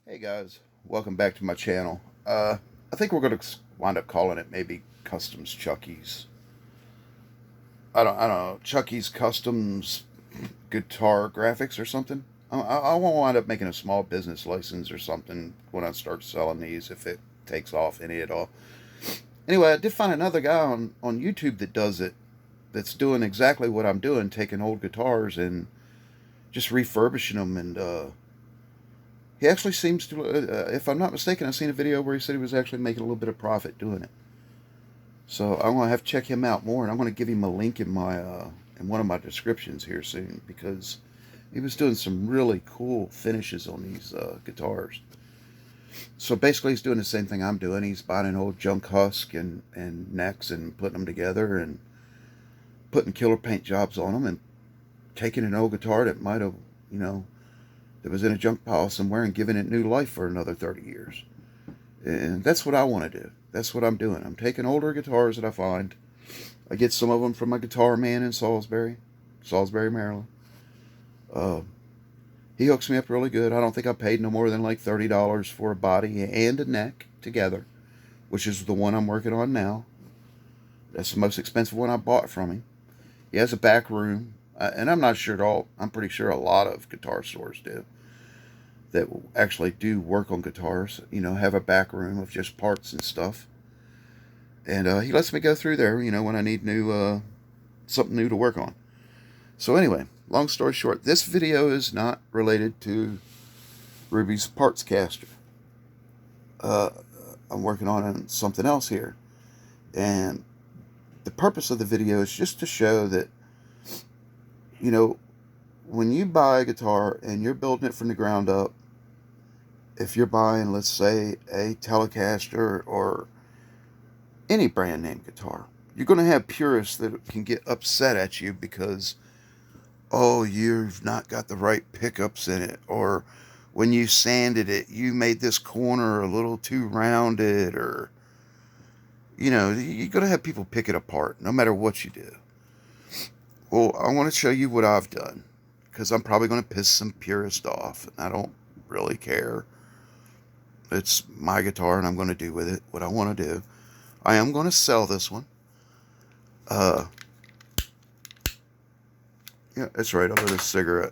Hey guys, welcome back to my channel. I think we're going to wind up calling it maybe Customs Chucky's. I don't know, Chucky's Customs Guitar Graphics or something. I want to wind up making a small business license or something when I start selling these, if it takes off any at all. Anyway, I did find another guy on YouTube that does it, that's doing exactly what I'm doing, taking old guitars and just refurbishing them. And he actually seems to, if I'm not mistaken, I've seen a video where he said he was actually making a little bit of profit doing it. So I'm gonna have to check him out more, and I'm gonna give him a link in my in one of my descriptions here soon, because he was doing some really cool finishes on these guitars. So basically, he's doing the same thing I'm doing. He's buying an old junk husk and necks and putting them together and putting killer paint jobs on them, and taking an old guitar that might have, you know, that was in a junk pile somewhere, and giving it new life for another 30 years. And that's what I want to do. That's what I'm doing. I'm taking older guitars that I find. I get some of them from my guitar man in Salisbury, Maryland. Uh, he hooks me up really good. I don't think I paid no more than like $30 for a body and a neck together, which is the one I'm working on now. That's the most expensive one I bought from him. He has a back room, and I'm not sure at all. I'm pretty sure a lot of guitar stores do, that actually do work on guitars, you know, have a back room of just parts and stuff. And he lets me go through there, you know, when I need something new to work on. So anyway, long story short, this video is not related to Ruby's partscaster. I'm working on something else here. And the purpose of the video is just to show that, you know, when you buy a guitar and you're building it from the ground up, if you're buying, let's say, a Telecaster or any brand name guitar, you're going to have purists that can get upset at you because, oh, you've not got the right pickups in it, or when you sanded it, you made this corner a little too rounded, or, you know, you're going to have people pick it apart no matter what you do. Well, I want to show you what I've done, because I'm probably going to piss some purists off, and I don't really care. It's my guitar, and I'm going to do with it what I want to do. I am going to sell this one. Yeah, that's right, over this cigarette.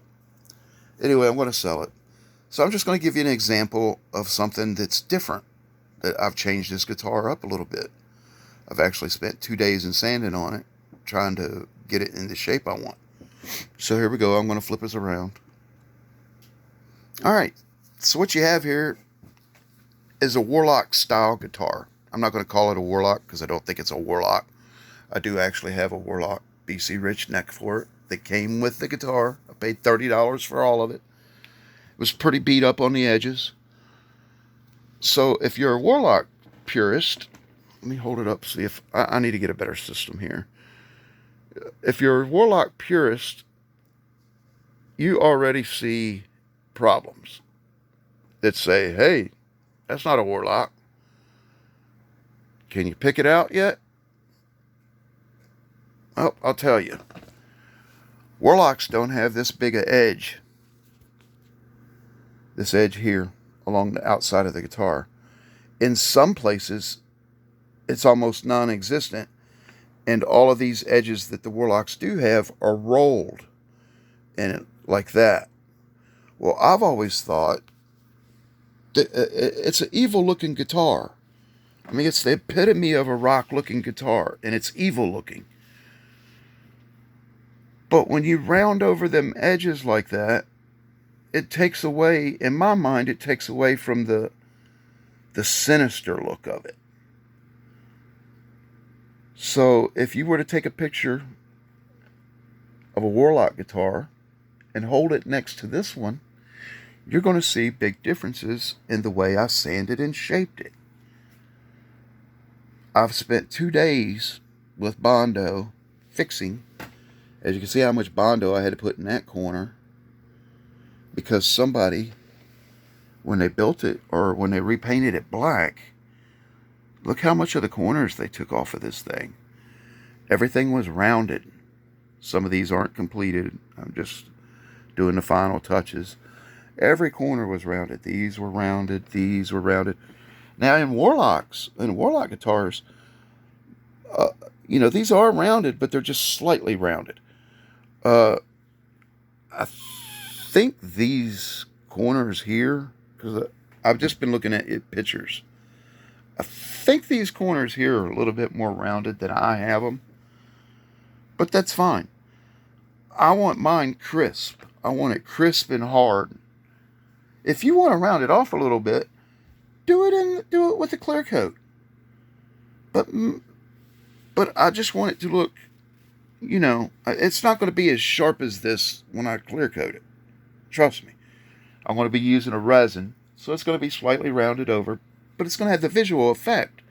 Anyway, I'm going to sell it. So I'm just going to give you an example of something that's different, that I've changed this guitar up a little bit. I've actually spent 2 days in sanding on it, trying to get it in the shape I want. So here we go. I'm going to flip this around. All right. So what you have here is a Warlock style guitar. I'm not going to call it a Warlock because I don't think it's a Warlock. I do actually have a Warlock BC Rich neck for it that came with the guitar. I paid $30 for all of it. It was pretty beat up on the edges. So if you're a Warlock purist, let me hold it up, see if I need to get a better system here. If you're a Warlock purist, you already see problems that say, hey, that's not a Warlock. Can you pick it out yet? Oh, I'll tell you. Warlocks don't have this big a edge. This edge here along the outside of the guitar. In some places, it's almost non-existent. And all of these edges that the Warlocks do have are rolled in it like that. Well, I've always thought that it's an evil-looking guitar. I mean, it's the epitome of a rock-looking guitar, and it's evil-looking. But when you round over them edges like that, it takes away, in my mind, it takes away from the sinister look of it. So if you were to take a picture of a Warlock guitar and hold it next to this one, you're going to see big differences in the way I sanded and shaped it. I've spent 2 days with Bondo fixing. As you can see how much Bondo I had to put in that corner, because somebody, when they built it or when they repainted it black, look how much of the corners they took off of this thing. Everything was rounded. Some of these aren't completed. I'm just doing the final touches. Every corner was rounded. These were rounded. These were rounded. Now in Warlock guitars, uh, these are rounded, but they're just slightly rounded. Uh, I think these corners here, because I've just been looking at pictures. I think these corners here are a little bit more rounded than I have them, but that's fine. I want mine crisp. I want it crisp and hard. If you want to round it off a little bit, do it with a clear coat. But I just want it to look, it's not going to be as sharp as this when I clear coat it. Trust me. I'm going to be using a resin, so it's going to be slightly rounded over, but it's going to have the visual effect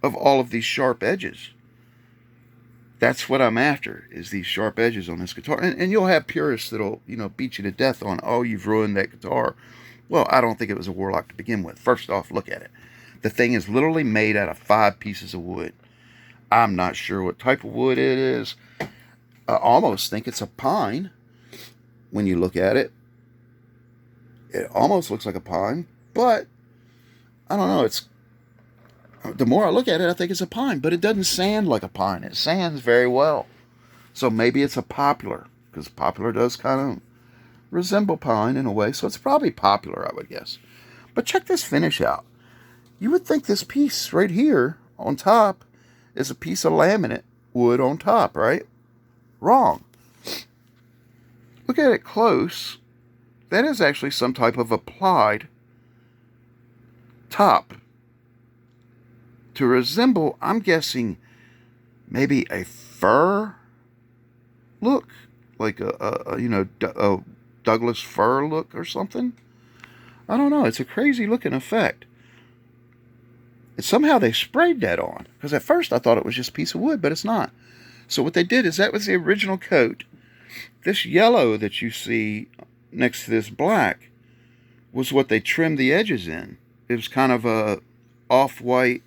of all of these sharp edges. That's what I'm after, is these sharp edges on this guitar. And you'll have purists that'll, beat you to death on, oh, you've ruined that guitar. Well, I don't think it was a Warlock to begin with. First off, look at it. The thing is literally made out of 5 pieces of wood. I'm not sure what type of wood it is. I almost think it's a pine when you look at it. It almost looks like a pine, but I don't know. The more I look at it, I think it's a pine, but it doesn't sand like a pine. It sands very well. So maybe it's a poplar, because poplar does kind of resemble pine in a way. So it's probably poplar, I would guess. But check this finish out. You would think this piece right here on top is a piece of laminate wood on top, right? Wrong. Look at it close. That is actually some type of applied top to resemble, I'm guessing, maybe a fir look, like a Douglas fir look or something. I don't know. It's a crazy looking effect. And somehow they sprayed that on, because at first I thought it was just a piece of wood, but it's not. So what they did is, that was the original coat. This yellow that you see next to this black was what they trimmed the edges in. It was kind of a off-white,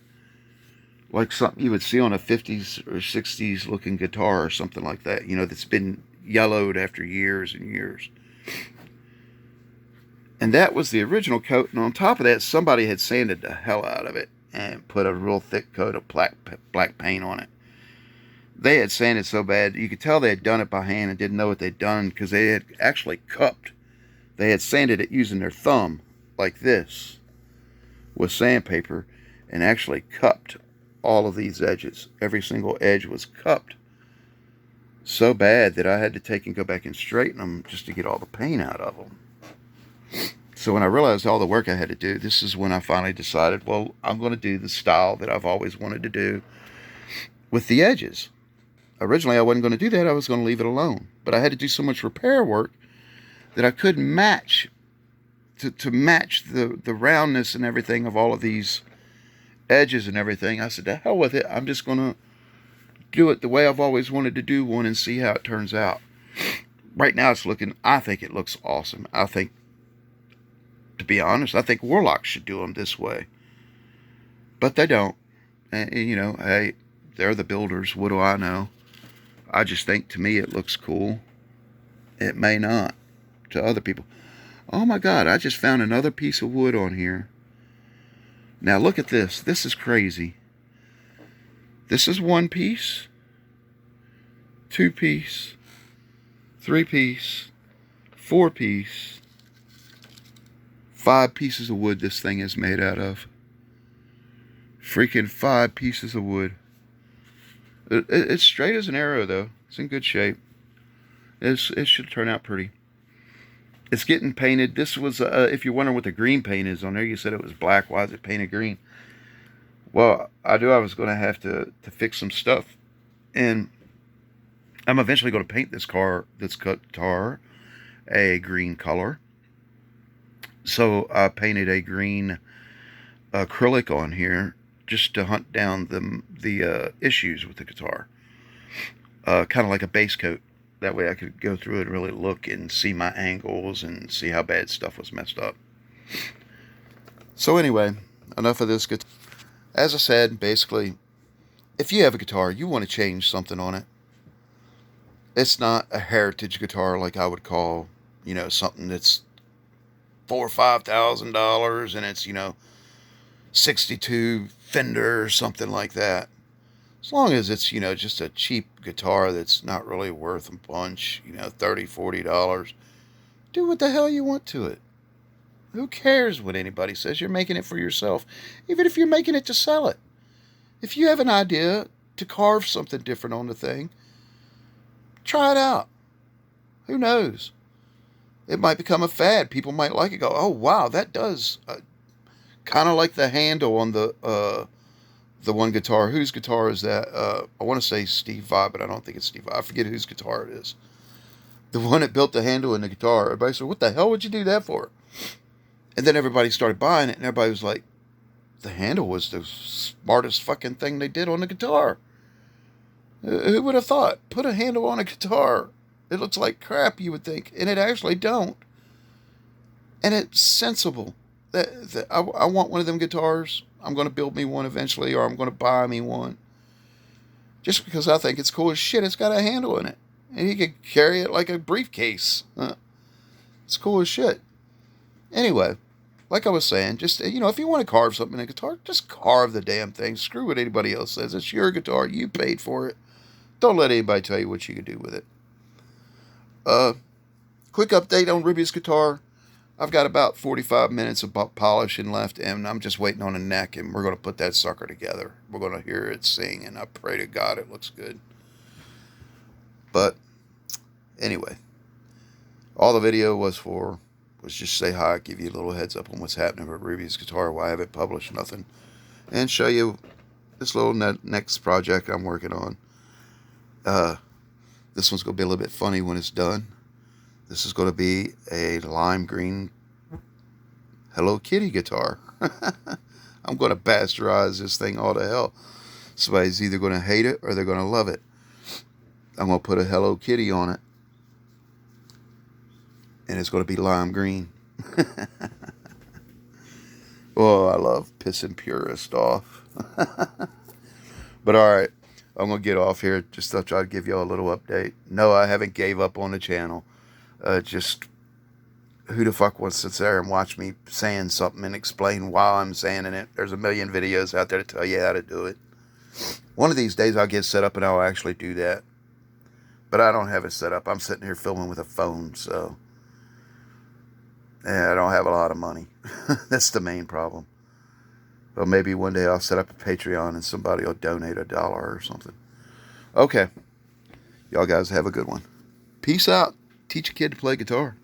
like something you would see on a 50s or 60s looking guitar or something like that, that's been yellowed after years and years. And that was the original coat, and on top of that, somebody had sanded the hell out of it and put a real thick coat of black paint on it. They had sanded so bad, you could tell they had done it by hand and didn't know what they'd done, because they had actually cupped. They had sanded it using their thumb, like this, with sandpaper, and actually cupped all of these edges. Every single edge was cupped so bad that I had to take and go back and straighten them just to get all the paint out of them. So when I realized all the work I had to do, this is when I finally decided, well, I'm going to do the style that I've always wanted to do with the edges. Originally, I wasn't going to do that. I was going to leave it alone. But I had to do so much repair work that I couldn't match, to match the roundness and everything of all of these edges and everything. I said, to hell with it. I'm just going to do it the way I've always wanted to do one and see how it turns out. Right now, I think it looks awesome. I think, to be honest, I think Warlock should do them this way. But they don't. And hey, they're the builders. What do I know? I just think, to me, it looks cool. It may not to other people. Oh my God, I just found another piece of wood on here. Now look at this. This is crazy. This is 1 piece, 2 piece, 3 piece, 4 piece, 5 pieces of wood this thing is made out of. Freaking 5 pieces of wood. It's straight as an arrow, though. It's in good shape. It should turn out pretty. It's getting painted. This was, if you're wondering what the green paint is on there, you said it was black. Why is it painted green? Well, I was going to have to fix some stuff. And I'm eventually going to paint this guitar a green color. So I painted a green acrylic on here, just to hunt down the issues with the guitar. Kind of like a base coat. That way I could go through it and really look and see my angles and see how bad stuff was messed up. So anyway, enough of this guitar. As I said, basically, if you have a guitar, you want to change something on it. It's not a heritage guitar like I would call, something that's $4,000 or $5,000 and it's, 62 Fender or something like that. As long as it's, just a cheap guitar that's not really worth a bunch, $30, $40, do what the hell you want to it. Who cares what anybody says? You're making it for yourself, even if you're making it to sell it. If you have an idea to carve something different on the thing, try it out. Who knows? It might become a fad. People might like it. Go, oh wow, that does kind of like the handle on the one guitar. Whose guitar is that? I want to say Steve Vai, but I don't think it's Steve Vai. I forget whose guitar it is. The one that built the handle in the guitar. Everybody said, "What the hell would you do that for?" And then everybody started buying it, and everybody was like, "The handle was the smartest fucking thing they did on the guitar." Who would have thought? Put a handle on a guitar. It looks like crap, you would think, and it actually don't. And it's sensible. I want one of them guitars. I'm going to build me one eventually, or I'm going to buy me one. Just because I think it's cool as shit. It's got a handle in it, and you can carry it like a briefcase. It's cool as shit. Anyway, like I was saying, just, if you want to carve something in a guitar, just carve the damn thing. Screw what anybody else says. It's your guitar. You paid for it. Don't let anybody tell you what you can do with it. Quick update on Ruby's guitar. I've got about 45 minutes of polishing left, and I'm just waiting on a neck, and we're going to put that sucker together. We're going to hear it sing, and I pray to God it looks good. But anyway, all the video was just say hi, give you a little heads up on what's happening with Ruby's guitar, why I haven't published nothing, and show you this little next project I'm working on. This one's going to be a little bit funny when it's done. This is going to be a lime green Hello Kitty guitar. I'm going to bastardize this thing all to hell. Somebody's either going to hate it or they're going to love it. I'm going to put a Hello Kitty on it. And it's going to be lime green. Oh, I love pissing purists off. But alright, I'm going to get off here. Just thought I'd give y'all a little update. No, I haven't gave up on the channel. Just who the fuck wants to sit there and watch me saying something and explain why I'm saying it? There's a million videos out there to tell you how to do it. One of these days I'll get set up and I'll actually do that. But I don't have it set up. I'm sitting here filming with a phone, so I don't have a lot of money. That's the main problem. But maybe one day I'll set up a Patreon and somebody will donate $1 or something. Okay. Y'all guys have a good one. Peace out. Teach a kid to play guitar.